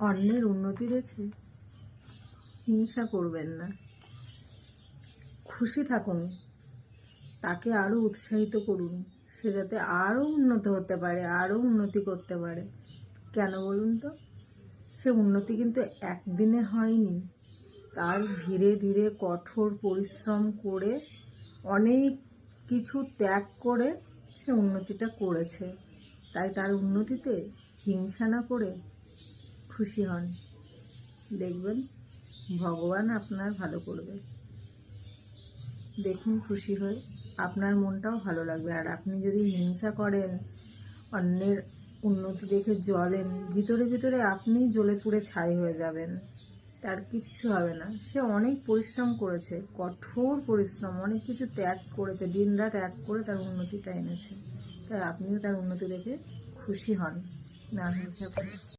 অন্যের উন্নতি দেখে হিংসা করবেন না, খুশি থাকুন, তাকে আরও উৎসাহিত করুন, সে যাতে আরও উন্নত হতে পারে, আরও উন্নতি করতে পারে। কেন বলুন তো? সে উন্নতি কিন্তু একদিনে হয়নি, তার ধীরে ধীরে কঠোর পরিশ্রম করে অনেক কিছু ত্যাগ করে সে উন্নতিটা করেছে। তাই তার উন্নতিতে হিংসা না করে খুশি হন, দেখবেন ভগবান আপনার ভালো করবে। দেখুন খুশি হয়ে আপনার মনটাও ভালো লাগবে। আর আপনি যদি হিংসা করেন, অন্যের উন্নতি দেখে জ্বলেন, ভিতরে ভিতরে আপনি জ্বলে পুড়ে ছাই হয়ে যাবেন, তার কিচ্ছু হবে না। সে অনেক পরিশ্রম করেছে, কঠোর পরিশ্রম, অনেক কিছু ত্যাগ করেছে, দিনরাত এক করে তার উন্নতিটা এনেছে। তাই আপনিও তার উন্নতি দেখে খুশি হন, না হিংসা করে।